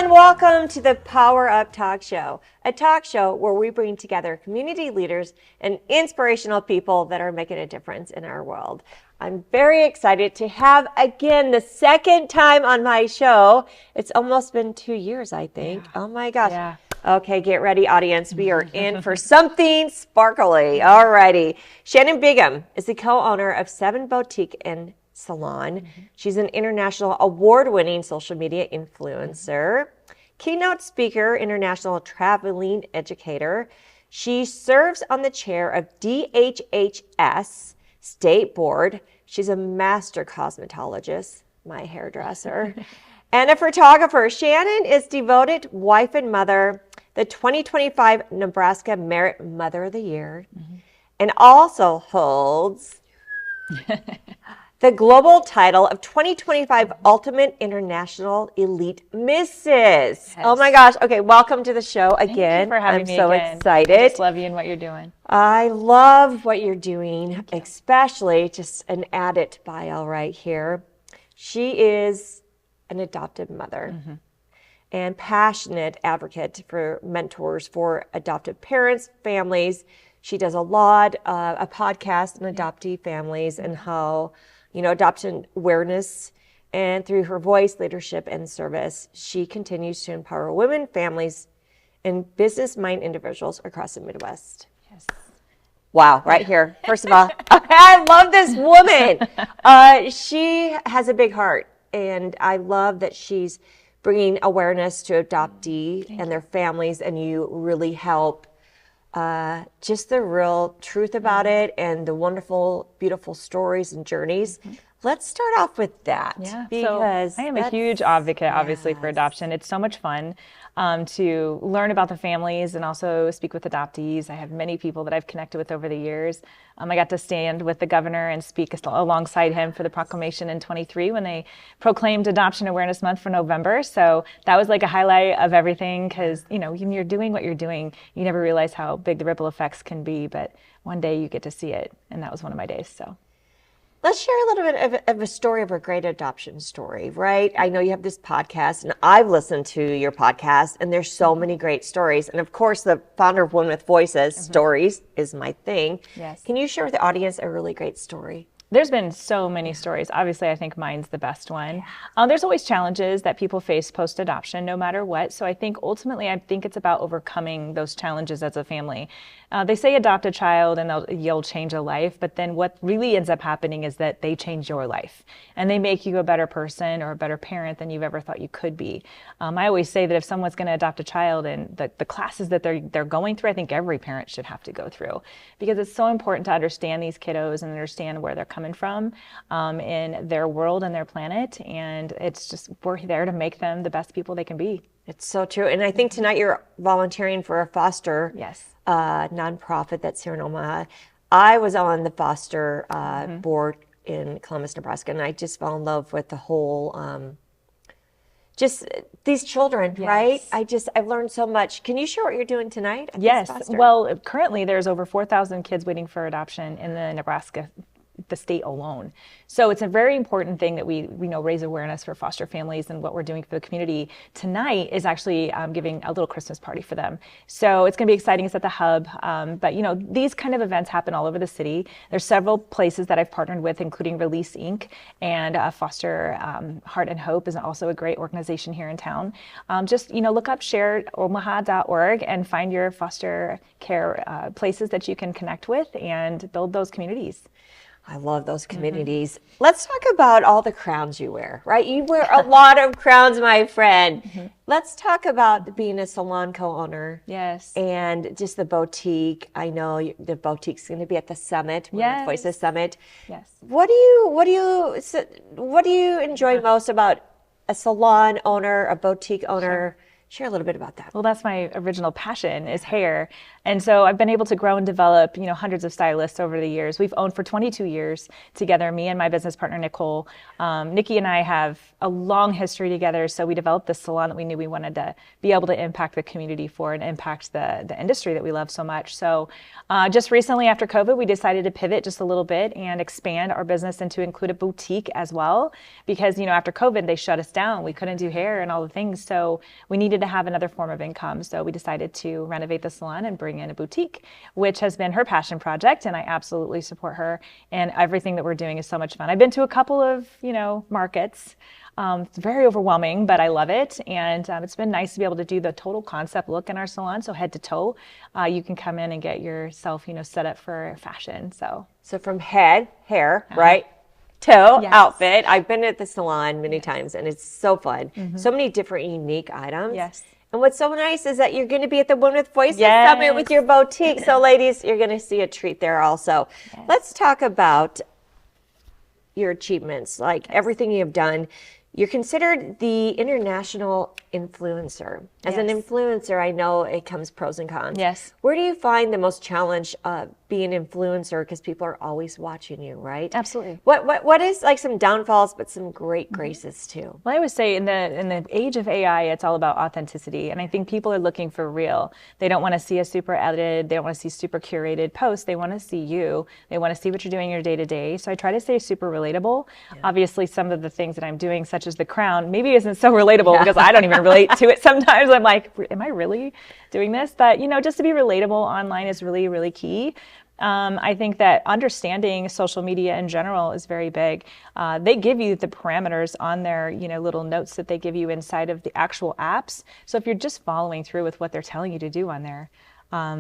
and welcome to the Power Up Talk Show, a talk show where we bring together community leaders and inspirational people that are making a difference in our world. I'm very excited to have, again, the second time on my show. It's almost been 2 years, I think. Yeah. Oh my gosh. Yeah. Okay, get ready, audience. We are in for something sparkly. All righty. Shannon Bingham is the co-owner of 7 Boutique and Salon. She's an international award-winning social media influencer, keynote speaker, international traveling educator. She serves on the chair of DHHS State Board. She's a master cosmetologist, my hairdresser, and a photographer. Shannon is devoted wife and mother, the 2025 Nebraska Merit Mother of the Year, and also holds the global title of 2025 Ultimate International Elite Mrs. Yes. Oh my gosh. Okay, welcome to the show again. Thank you for having me so again. Excited. I just love you and what you're doing. I love what you're doing, especially just an added bio right here. She is an adoptive mother and passionate advocate for mentors for adoptive parents, families. She does a lot of a podcast on adoptee families and how, you know, adoption awareness, and through her voice, leadership, and service, she continues to empower women, families, and business-minded individuals across the Midwest. Yes. Wow, right here. First of all, I love this woman. She has a big heart, and I love that she's bringing awareness to adoptee and their families, and you really help just the real truth about it and the wonderful, beautiful stories and journeys. Let's start off with that. Yeah, because so I am a huge advocate, obviously, for adoption. It's so much fun to learn about the families and also speak with adoptees. I have many people that I've connected with over the years. I got to stand with the governor and speak alongside him for the proclamation in 23 when they proclaimed Adoption Awareness Month for November. So that was like a highlight of everything because, you know, when you're doing what you're doing, you never realize how big the ripple effects can be. But one day you get to see it. And that was one of my days. So let's share a little bit of a story of a great adoption story, right? I know you have this podcast, and I've listened to your podcast, and there's so many great stories. And of course, the founder of Women with Voices, stories is my thing. Yes. Can you share with the audience a really great story? There's been so many stories. Obviously, I think mine's the best one. There's always challenges that people face post-adoption, no matter what. So I think ultimately, it's about overcoming those challenges as a family. They say adopt a child and you'll change a life, but then what really ends up happening is that they change your life and they make you a better person or a better parent than you've ever thought you could be. I always say that if someone's going to adopt a child and the classes that they're going through, I think every parent should have to go through because it's so important to understand these kiddos and understand where they're coming from in their world and their planet. And it's just, we're there to make them the best people they can be. It's so true. And I think tonight you're volunteering for a foster nonprofit that's here in Omaha. I was on the foster board in Columbus, Nebraska, and I just fell in love with the whole, just these children, right? I've learned so much. Can you share what you're doing tonight at this foster? Well, currently there's over 4,000 kids waiting for adoption in the Nebraska the state alone. So it's a very important thing that we raise awareness for foster families and what we're doing for the community. Tonight is actually giving a little Christmas party for them. So it's going to be exciting. It's at the Hub. But you know, these kind of events happen all over the city. There's several places that I've partnered with, including Release Inc. and Foster Heart and Hope is also a great organization here in town. Just, you know, look up sharedomaha.org and find your foster care places that you can connect with and build those communities. I love those communities. Let's talk about all the crowns you wear, right? You wear a lot of crowns, my friend. Let's talk about being a salon co-owner. Yes. And just the boutique. I know the boutique's going to be at the summit, Women with Voices Summit. Yes. What do you enjoy most about a salon owner, a boutique owner? Share a little bit about that. Well, that's my original passion is hair. And so I've been able to grow and develop, hundreds of stylists over the years. We've owned for 22 years together, me and my business partner, Nicole. Nikki and I have a long history together. So we developed this salon that we knew we wanted to be able to impact the community for and impact the industry that we love so much. So just recently after COVID, we decided to pivot just a little bit and expand our business and to include a boutique as well. Because, after COVID, they shut us down. We couldn't do hair and all the things. So we needed to have another form of income. So we decided to renovate the salon and bring in a boutique, which has been her passion project. And I absolutely support her. And everything that we're doing is so much fun. I've been to a couple of, markets. It's very overwhelming, but I love it. And it's been nice to be able to do the total concept look in our salon. So head to toe, you can come in and get yourself, set up for fashion. So from head, hair, right? Toe, Yes. outfit. I've been at the salon many times and it's so fun. So many different unique items. Yes. And what's so nice is that you're going to be at the Women with Voices Yes. Summit with your boutique. So ladies, you're going to see a treat there also. Yes. Let's talk about your achievements, like everything you have done. You're considered the international influencer. As an Yes. influencer, I know it comes pros and cons. Yes. Where do you find the most challenge being an influencer? Because people are always watching you, right? Absolutely. What is like some downfalls, but some great graces too? Well, I would say in the age of AI, it's all about authenticity. And I think people are looking for real. They don't want to see a super edited, they don't want to see super curated posts. They want to see you. They want to see what you're doing in your day to day. So I try to stay super relatable. Obviously, some of the things that I'm doing, such as the crown, maybe isn't so relatable because I don't even relate to it sometimes. I'm like, am I really doing this? But, just to be relatable online is really, really key. I think that understanding social media in general is very big. They give you the parameters on their, little notes that they give you inside of the actual apps. So if you're just following through with what they're telling you to do on there,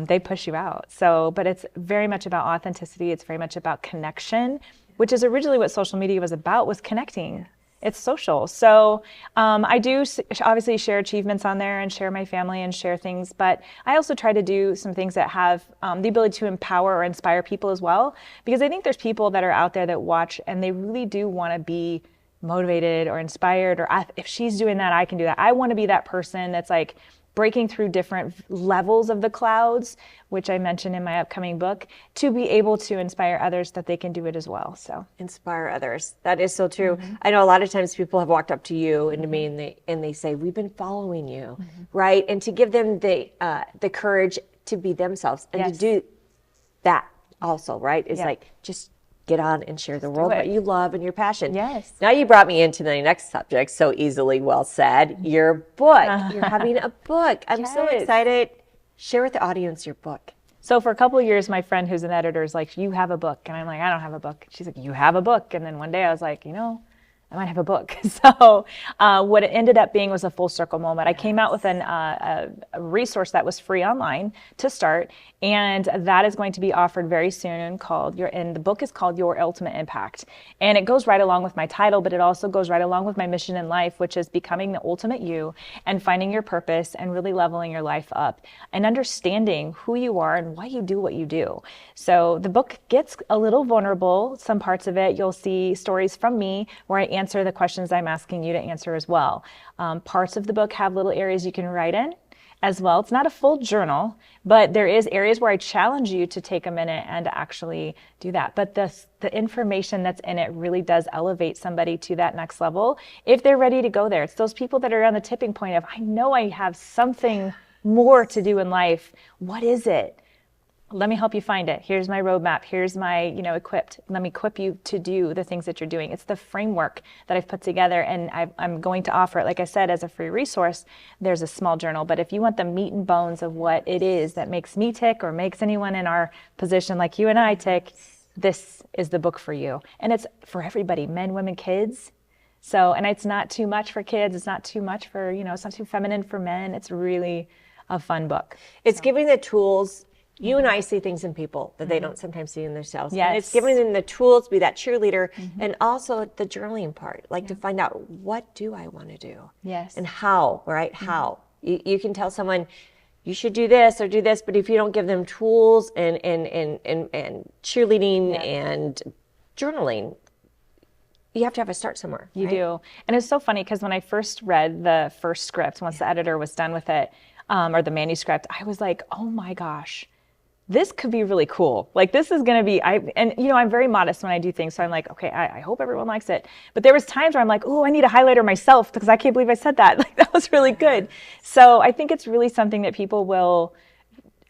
they push you out. So, but it's very much about authenticity. It's very much about connection, which is originally what social media was about, was connecting. It's social. So I do obviously share achievements on there and share my family and share things, but I also try to do some things that have the ability to empower or inspire people as well, because I think there's people that are out there that watch and they really do want to be motivated or inspired, or if she's doing that, I can do that. I want to be that person that's like breaking through different levels of the clouds, which I mentioned in my upcoming book, to be able to inspire others that they can do it as well. So Inspire others. That is so true. I know a lot of times people have walked up to you and to me and they say, we've been following you, right? And to give them the courage to be themselves and to do that also, right? It's like, just get on and share the world what you love and your passion. Yes. Now you brought me into the next subject so easily, well said, your book. You're having a book. I'm so excited. Share with the audience your book. So for a couple of years, my friend who's an editor is like, you have a book. And I'm like, I don't have a book. She's like, you have a book. And then one day I was like, I might have a book. So what it ended up being was a full circle moment. I came out with a resource that was free online to start, and that is going to be offered very soon and the book is called Your Ultimate Impact. And it goes right along with my title, but it also goes right along with my mission in life, which is becoming the ultimate you and finding your purpose and really leveling your life up and understanding who you are and why you do what you do. So the book gets a little vulnerable. Some parts of it, you'll see stories from me where I answer the questions I'm asking you to answer as well. Parts of the book have little areas you can write in as well. It's not a full journal, but there is areas where I challenge you to take a minute and to actually do that. But the information that's in it really does elevate somebody to that next level if they're ready to go there. It's those people that are on the tipping point of, I know I have something more to do in life. What is it? Let me help you find it. Here's my roadmap. Here's my, equipped. Let me equip you to do the things that you're doing. It's the framework that I've put together, and I'm going to offer it, like I said, as a free resource. There's a small journal, but if you want the meat and bones of what it is that makes me tick or makes anyone in our position like you and I tick, this is the book for you. And it's for everybody, men, women, kids. So, and it's not too much for kids. It's not too much for, it's not too feminine for men. It's really a fun book. It's giving the tools. You and I see things in people that they don't sometimes see in themselves. Yes. And it's giving them the tools to be that cheerleader, and also the journaling part, like to find out, what do I want to do? Yes. And how, right? How. You can tell someone, you should do this or do this, but if you don't give them tools and cheerleading and journaling, you have to have a start somewhere. You right? do. And it's so funny because when I first read the first script, once the editor was done with it, or the manuscript, I was like, oh my gosh, this could be really cool. Like this is going to be, I'm very modest when I do things. So I'm like, okay, I hope everyone likes it. But there was times where I'm like, oh, I need a highlighter myself because I can't believe I said that. Like that was really good. So I think it's really something that people will,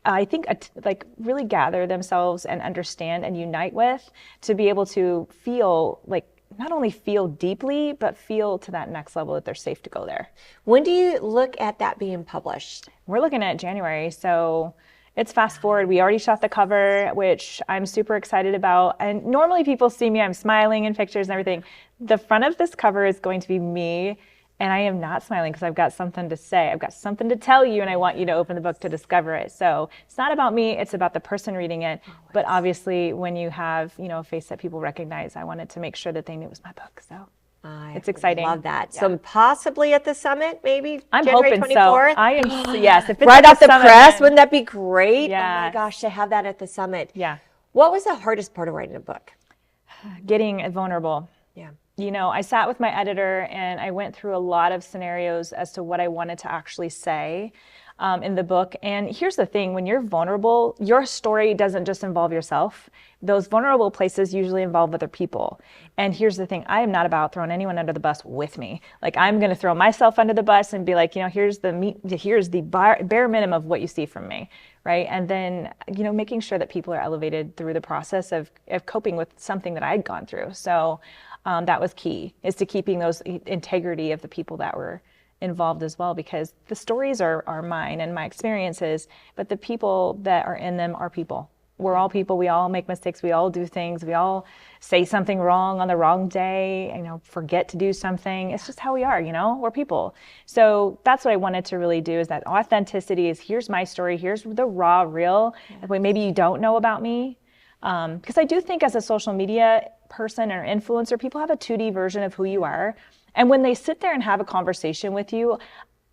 like really gather themselves and understand and unite with to be able to feel like, not only feel deeply, but feel to that next level that they're safe to go there. When do you look at that being published? We're looking at January. So it's fast forward. We already shot the cover, which I'm super excited about. And normally people see me, I'm smiling in pictures and everything. The front of this cover is going to be me. And I am not smiling because I've got something to say. I've got something to tell you, and I want you to open the book to discover it. So it's not about me, it's about the person reading it. But obviously, when you have, a face that people recognize, I wanted to make sure that they knew it was my book. So it's exciting. Love that. Yeah. So possibly at the summit, maybe I'm January hoping 24th? so. I am, yes. If it's Right at off the summit, press, then- wouldn't that be great? Yeah. Oh my gosh, to have that at the summit. Yeah. What was the hardest part of writing a book? Getting vulnerable. Yeah. I sat with my editor and I went through a lot of scenarios as to what I wanted to actually say in the book. And here's the thing, when you're vulnerable, your story doesn't just involve yourself. Those vulnerable places usually involve other people. And here's the thing, I am not about throwing anyone under the bus with me. Like I'm going to throw myself under the bus and be like, here's the bare minimum of what you see from me. Right. And then, making sure that people are elevated through the process of coping with something that I'd gone through. So that was key, is to keeping those integrity of the people that were involved as well, because the stories are mine and my experiences, but the people that are in them are people. We're all people. We all make mistakes. We all do things. We all say something wrong on the wrong day, forget to do something. It's just how we are, we're people. So that's what I wanted to really do, is that authenticity is, here's my story. Here's the raw, real, what maybe you don't know about me. Because I do think as a social media person or influencer, people have a 2D version of who you are. And when they sit there and have a conversation with you,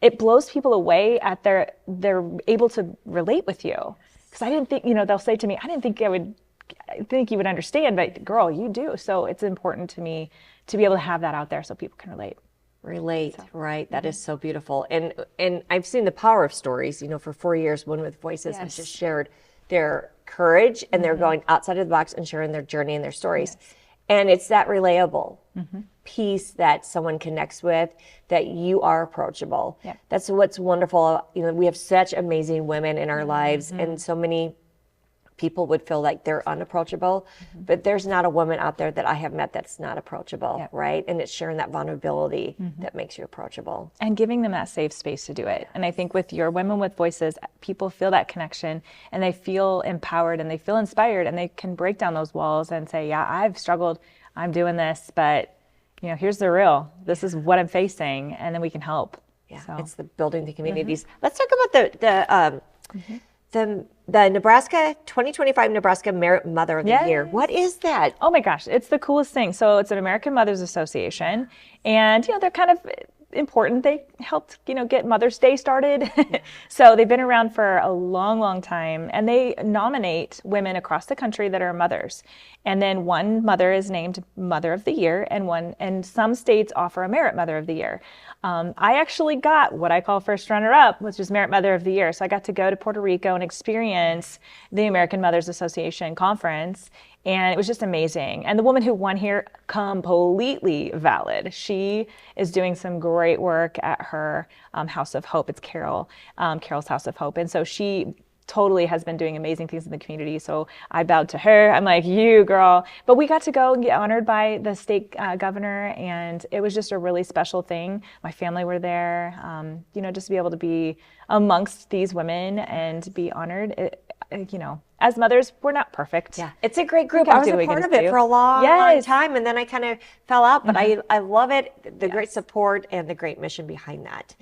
it blows people away at they're able to relate with you. Because I didn't think, they'll say to me, I think you would understand, but girl, you do. So it's important to me to be able to have that out there so people can relate. Right. That is so beautiful. And I've seen the power of stories. For 4 years, Women with Voices has just shared their courage and they're going outside of the box and sharing their journey and their stories. Yes. And it's that relatable piece that someone connects with, that you are approachable. Yep. That's what's wonderful. We have such amazing women in our lives, and so many people would feel like they're unapproachable, but there's not a woman out there that I have met that's not approachable, right? And it's sharing that vulnerability that makes you approachable. And giving them that safe space to do it. And I think with your Women with Voices, people feel that connection and they feel empowered and they feel inspired and they can break down those walls and say, yeah, I've struggled, I'm doing this, but here's the real, this is what I'm facing, and then we can help. Yeah, so. It's the building the communities. Let's talk about the Nebraska 2025 Nebraska Merit Mother of the Year. What is that? Oh my gosh, it's the coolest thing. So it's an American Mothers Association, and they're kind of important. They helped get Mother's Day started. So they've been around for a long, long time, and they nominate women across the country that are mothers. And then one mother is named Mother of the Year, and some states offer a Merit Mother of the Year. I actually got what I call first runner-up, which is Merit Mother of the Year. So I got to go to Puerto Rico and experience the American Mothers Association conference, and it was just amazing. And the woman who won here, completely valid. She is doing some great work at her House of Hope. It's Carol's House of Hope. And so she totally has been doing amazing things in the community. So I bowed to her. I'm like, you girl. But we got to go and get honored by the state governor, and it was just a really special thing. My family were there, just to be able to be amongst these women and be honored. As mothers, we're not perfect. Yeah, it's a great group. I was a part of it for a long time, and then I kind of fell out, but I love it, the great support and the great mission behind that.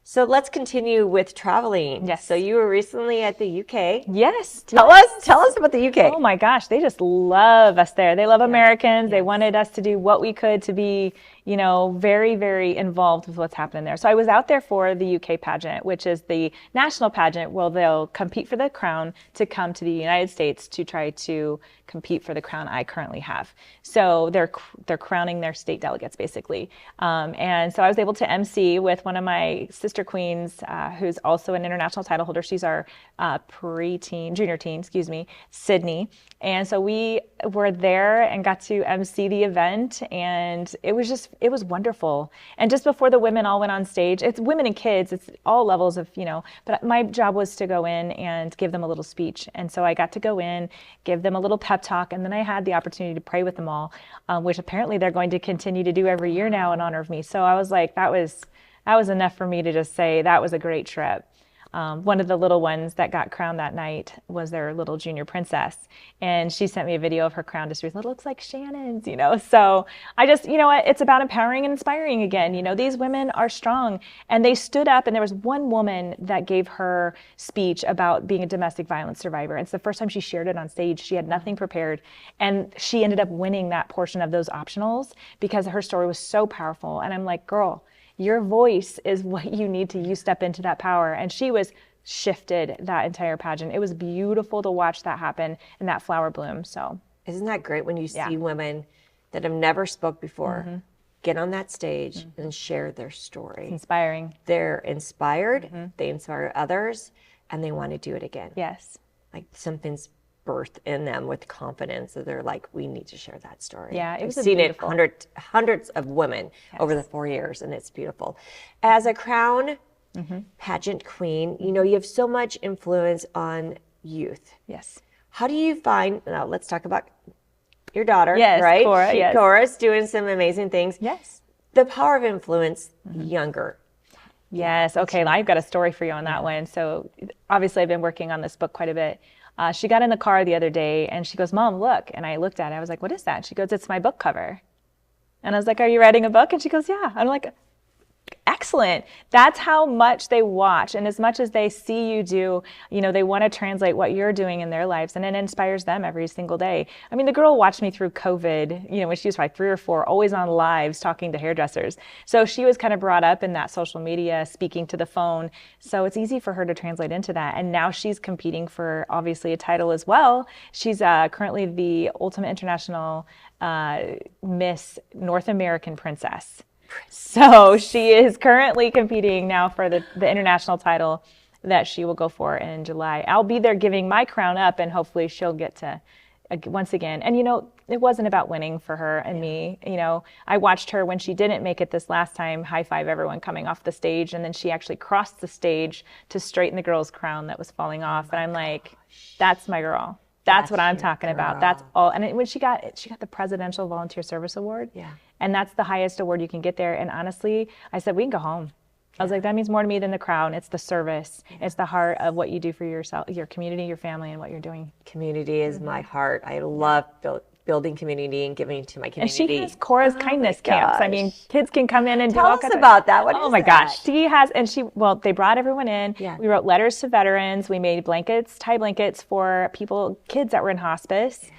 So let's continue with traveling. Yes. So you were recently at the UK. Yes. Tell us about the UK. Oh my gosh, they just love us there. They love Americans. They Yes. wanted us to do what we could to be, very, very involved with what's happening there. So I was out there for the UK pageant, which is the national pageant where they'll compete for the crown to come to the United States to try to compete for the crown I currently have. So they're crowning their state delegates basically. And so I was able to MC with one of my sister queens, who's also an international title holder. She's our junior teen, Sydney. And so we were there and got to MC the event, and it was wonderful. And just before the women all went on stage, it's women and kids, it's all levels of, but my job was to go in and give them a little speech. And so I got to go in, give them a little pep talk, and then I had the opportunity to pray with them all, which apparently they're going to continue to do every year now in honor of me. So I was like, that was enough for me to just say that was a great trip. One of the little ones that got crowned that night was their little junior princess. And she sent me a video of her crown. Just it looks like Shannon's, So I just, it's about empowering and inspiring again. These women are strong, and they stood up, and there was one woman that gave her speech about being a domestic violence survivor. It's the first time she shared it on stage. She had nothing prepared, and she ended up winning that portion of those optionals because her story was so powerful. And I'm like, girl, your voice is what you need to step into that power. And she was shifted that entire pageant. It was beautiful to watch that happen and that flower bloom. So isn't that great when you see women that have never spoke before get on that stage and share their story? It's inspiring. They're inspired, they inspire others, and they want to do it again. Yes. Like something's birth in them with confidence that they're like, we need to share that story. Yeah, it was I've seen beautiful. it hundreds of women over the 4 years, and it's beautiful. As a crown pageant queen, you have so much influence on youth. Yes. How do you find, now let's talk about your daughter, yes, right? Cora, yes. Cora's doing some amazing things. Yes. The power of influence younger. Yes. Okay. I've got a story for you on that one. So obviously I've been working on this book quite a bit. She got in the car the other day and she goes, Mom, look. And I looked at it. I was like, what is that? She goes, it's my book cover. And I was like, are you writing a book? And she goes, yeah. I'm like, excellent. That's how much they watch. And as much as they see you do, they want to translate what you're doing in their lives, and it inspires them every single day. I mean, the girl watched me through COVID, when she was probably 3 or 4, always on lives talking to hairdressers. So she was kind of brought up in that social media, speaking to the phone. So it's easy for her to translate into that. And now she's competing for obviously a title as well. She's currently the Ultimate International Miss North American Princess. So she is currently competing now for the international title that she will go for in July. I'll be there giving my crown up, and hopefully she'll get to once again. And it wasn't about winning for her and me. I watched her when she didn't make it this last time, high five everyone coming off the stage, and then she actually crossed the stage to straighten the girl's crown that was falling off. And I'm like, that's my girl. That's what I'm talking about. That's all. And when she got the Presidential Volunteer Service Award. Yeah. And that's the highest award you can get there. And honestly, I said, we can go home. I was like, that means more to me than the crown. It's the service. Yeah. It's the heart of what you do for yourself, your community, your family, and what you're doing. Community is my heart. I love building community and giving to my community. And she has Cora's kindness camps. I mean, kids can come in and tell us about that. What is that? Oh my gosh. She has, they brought everyone in. Yeah. We wrote letters to veterans. We made tie blankets for kids that were in hospice.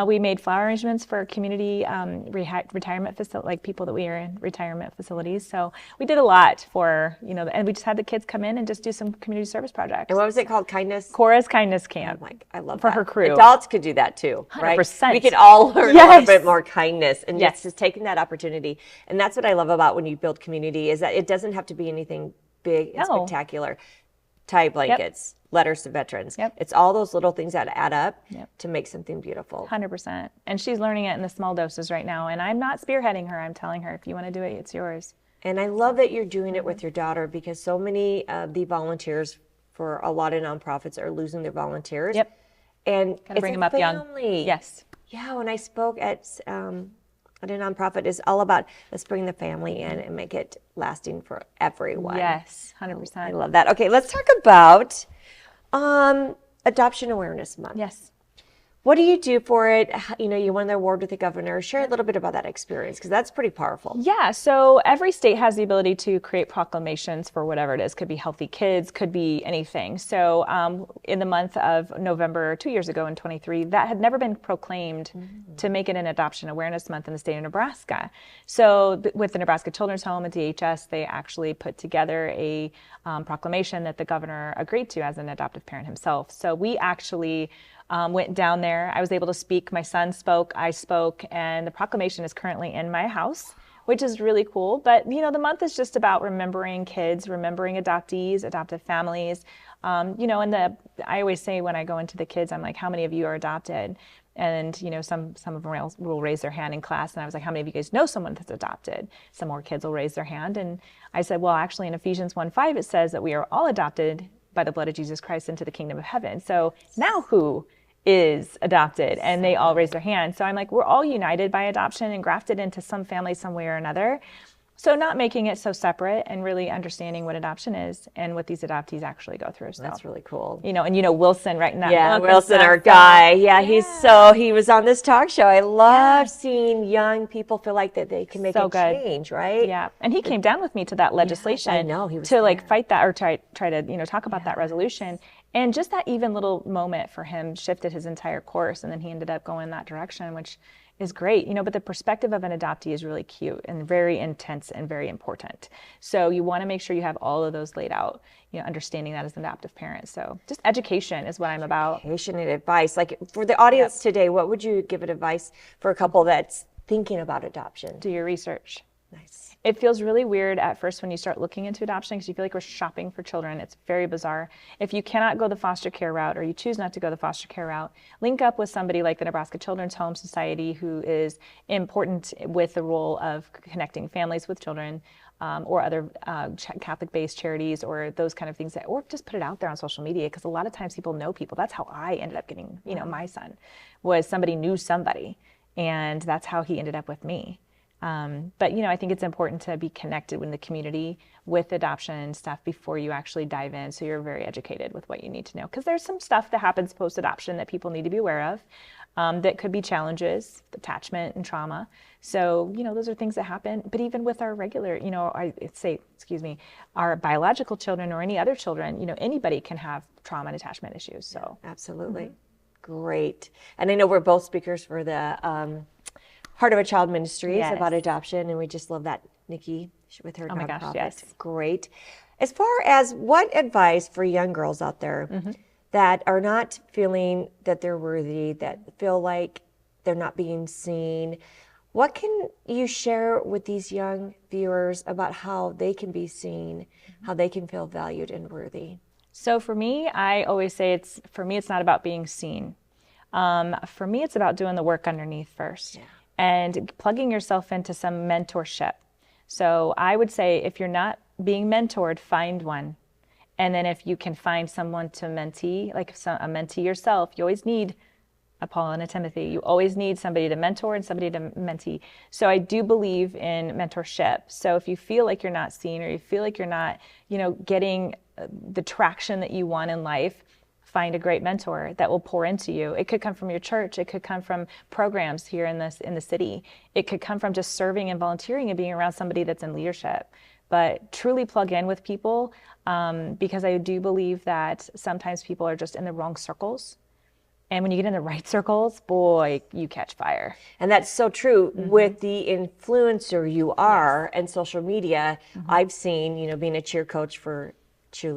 We made flower arrangements for community retirement facility, like people that we are in retirement facilities. So we did a lot for, and we just had the kids come in and just do some community service projects. And what was it called? Cora's Kindness Camp. Oh I love for that. her crew. Adults could do that too, right? 100%. We could all learn a little bit more kindness, and just taking that opportunity. And that's what I love about when you build community, is that it doesn't have to be anything big and spectacular. Tie blankets, letters to veterans. It's all those little things that add up to make something beautiful. 100%. And she's learning it in the small doses right now. And I'm not spearheading her. I'm telling her, if you want to do it, it's yours. And I love that you're doing it with your daughter, because so many of the volunteers for a lot of nonprofits are losing their volunteers. Yep. And gotta bring them up young. Yes. Yeah. When I spoke at a nonprofit, is all about let's bring the family in and make it lasting for everyone. Yes, 100%. I love that. Okay, let's talk about Adoption Awareness Month. Yes. What do you do for it? You know, you won the award with the governor. Share a little bit about that experience, because that's pretty powerful. Yeah, so every state has the ability to create proclamations for whatever it is. Could be healthy kids, could be anything. So in the month of November 2 years ago in 23, that had never been proclaimed to make it an adoption awareness month in the state of Nebraska. So with the Nebraska Children's Home and DHS, they actually put together a proclamation that the governor agreed to as an adoptive parent himself. So we actually went down there. I was able to speak. My son spoke, I spoke, and the proclamation is currently in my house, which is really cool. But, you know, the month is just about remembering kids, remembering adoptees, adoptive families. You know, and I always say when I go into the kids, I'm like, how many of you are adopted? And, you know, some of them will raise their hand in class. And I was like, how many of you guys know someone that's adopted? Some more kids will raise their hand. And I said, well, actually in Ephesians 1:5, it says that we are all adopted by the blood of Jesus Christ into the kingdom of heaven. So now who is adopted? And they all raise their hand. So I'm like, we're all united by adoption and grafted into some family some way or another. So not making it so separate and really understanding what adoption is and what these adoptees actually go through. So That's really cool. You know, and you know, Wilson right now. Yeah, Wilson, our guy. Yeah, he was on this talk show. I love seeing young people feel like that they can make a change, right? Yeah, and he came down with me to that legislation. I know, he was to like fight that or try to, you know, talk about that resolution. And just that even little moment for him shifted his entire course, and then he ended up going that direction, which is great, you know, but the perspective of an adoptee is really cute and very intense and very important. So you want to make sure you have all of those laid out, you know, understanding that as an adoptive parent. So just education is what I'm about. Education and advice. Like for the audience today, what would you give advice for a couple that's thinking about adoption? Do your research. Nice. It feels really weird at first when you start looking into adoption because you feel like we're shopping for children. It's very bizarre. If you cannot go the foster care route or you choose not to go the foster care route, link up with somebody like the Nebraska Children's Home Society, who is important with the role of connecting families with children, or other Catholic-based charities or those kind of things, or just put it out there on social media, because a lot of times people know people. That's how I ended up getting, you know, my son, was somebody knew somebody, and that's how he ended up with me. But, you know, I think it's important to be connected in the community with adoption and stuff before you actually dive in, so you're very educated with what you need to know. Because there's some stuff that happens post-adoption that people need to be aware of, that could be challenges, attachment and trauma. So, you know, those are things that happen. But even with our regular, you know, our biological children or any other children, you know, anybody can have trauma and attachment issues. So absolutely. Great. And I know we're both speakers for the Heart of a Child Ministries about adoption, and we just love that, Nikki, with her nonprofit. Gosh, yes. Great. As far as what advice for young girls out there that are not feeling that they're worthy, that feel like they're not being seen, what can you share with these young viewers about how they can be seen, how they can feel valued and worthy? So for me, I always say it's not about being seen. For me, it's about doing the work underneath first. And plugging yourself into some mentorship. So I would say if you're not being mentored, find one. And then if you can find someone to mentee, like a mentee yourself, you always need a Paul and a Timothy. You always need somebody to mentor and somebody to mentee. So I do believe in mentorship. So if you feel like you're not seen, or you feel like you're not, you know, getting the traction that you want in life, find a great mentor that will pour into you. It could come from your church. It could come from programs here in the city. It could come from just serving and volunteering and being around somebody that's in leadership. But truly plug in with people, because I do believe that sometimes people are just in the wrong circles. And when you get in the right circles, boy, you catch fire. And that's so true with the influencer you are and social media. I've seen, you know, being a cheer coach for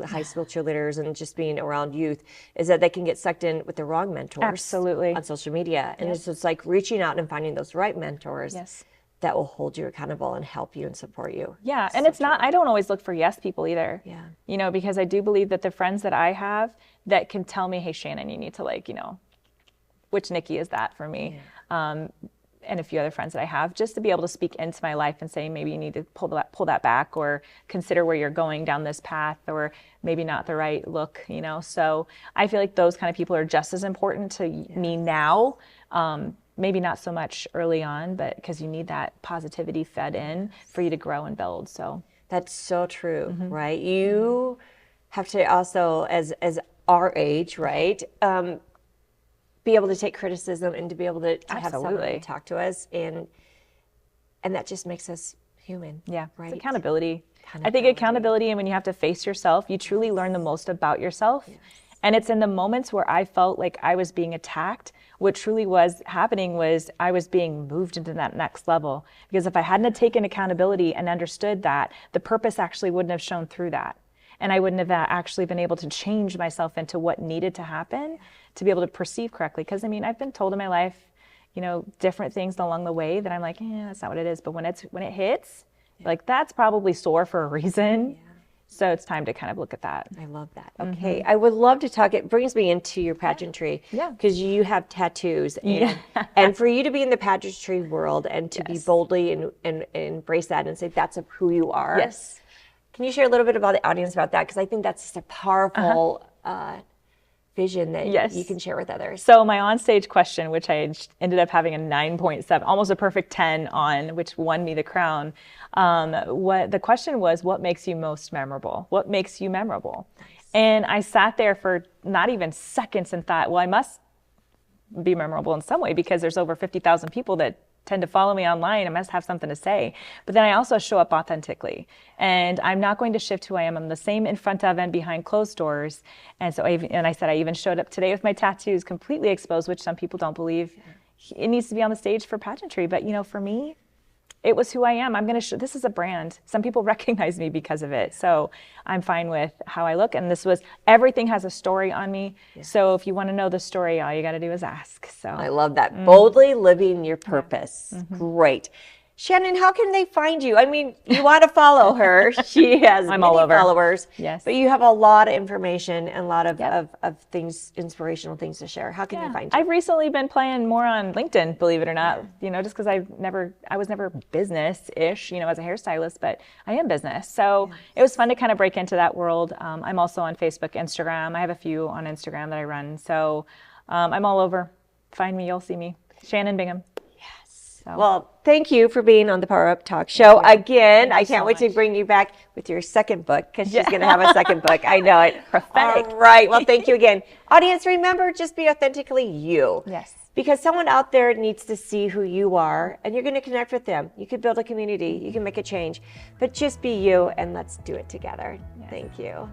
high school cheerleaders and just being around youth, is that they can get sucked in with the wrong mentors. Absolutely. On social media. And it's just like reaching out and finding those right mentors that will hold you accountable and help you and support you. Yeah, and it's not, I don't always look for yes people either. Yeah. You know, because I do believe that the friends that I have that can tell me, hey, Shannon, you need to, like, you know, which Nikki is that for me. And a few other friends that I have, just to be able to speak into my life and say, maybe you need to pull that back, or consider where you're going down this path, or maybe not the right look, you know. So I feel like those kind of people are just as important to me now. Maybe not so much early on, but because you need that positivity fed in for you to grow and build. So that's so true, right? You have to also, as our age, right, be able to take criticism and to be able to have someone Absolutely. to talk to us, and that just makes us human. Yeah, right. it's accountability. I think accountability, and when you have to face yourself, you truly learn the most about yourself. Yes. And it's in the moments where I felt like I was being attacked, what truly was happening was I was being moved into that next level. Because if I hadn't have taken accountability and understood that, the purpose actually wouldn't have shown through that. And I wouldn't have actually been able to change myself into what needed to happen to be able to perceive correctly. Because I mean, I've been told in my life, you know, different things along the way that I'm like, that's not what it is. But when it hits, like that's probably sore for a reason. Yeah. So it's time to kind of look at that. I love that. Okay. I would love to talk. It brings me into your pageantry. Yeah. Because you have tattoos. And, and for you to be in the pageantry world and to be boldly and embrace that and say that's who you are. Yes. Can you share a little bit about the audience about that? Because I think that's just a powerful vision that you can share with others. So my onstage question, which I ended up having a 9.7, almost a perfect 10 on, which won me the crown. What the question was, what makes you most memorable? What makes you memorable? Nice. And I sat there for not even seconds and thought, well, I must be memorable in some way because there's over 50,000 people that tend to follow me online. I must have something to say. But then I also show up authentically. And I'm not going to shift who I am. I'm the same in front of and behind closed doors. And so I said I even showed up today with my tattoos completely exposed, which some people don't believe. It needs to be on the stage for pageantry. But you know, for me, it was who I am. I'm going to this is a brand. Some people recognize me because of it. So I'm fine with how I look. And everything has a story on me. Yeah. So if you want to know the story, all you got to do is ask. So I love that. Boldly living your purpose. Great. Shannon, how can they find you? I mean, you want to follow her. She has many followers. Yes. But you have a lot of information and a lot of things, inspirational things to share. How can they find you? I've recently been playing more on LinkedIn, believe it or not, you know, just because I was never business-ish, you know, as a hairstylist, but I am business. So it was fun to kind of break into that world. I'm also on Facebook, Instagram. I have a few on Instagram that I run. So I'm all over. Find me, you'll see me. Shannon Bingham. Well, thank you for being on the Power Up Talk Show again. I can't wait to bring you back with your second book because she's going to have a second book. I know it. Prophetic. All right. Well, thank you again. Audience, remember, just be authentically you. Yes. Because someone out there needs to see who you are and you're going to connect with them. You could build a community. You can make a change. But just be you and let's do it together. Yes. Thank you.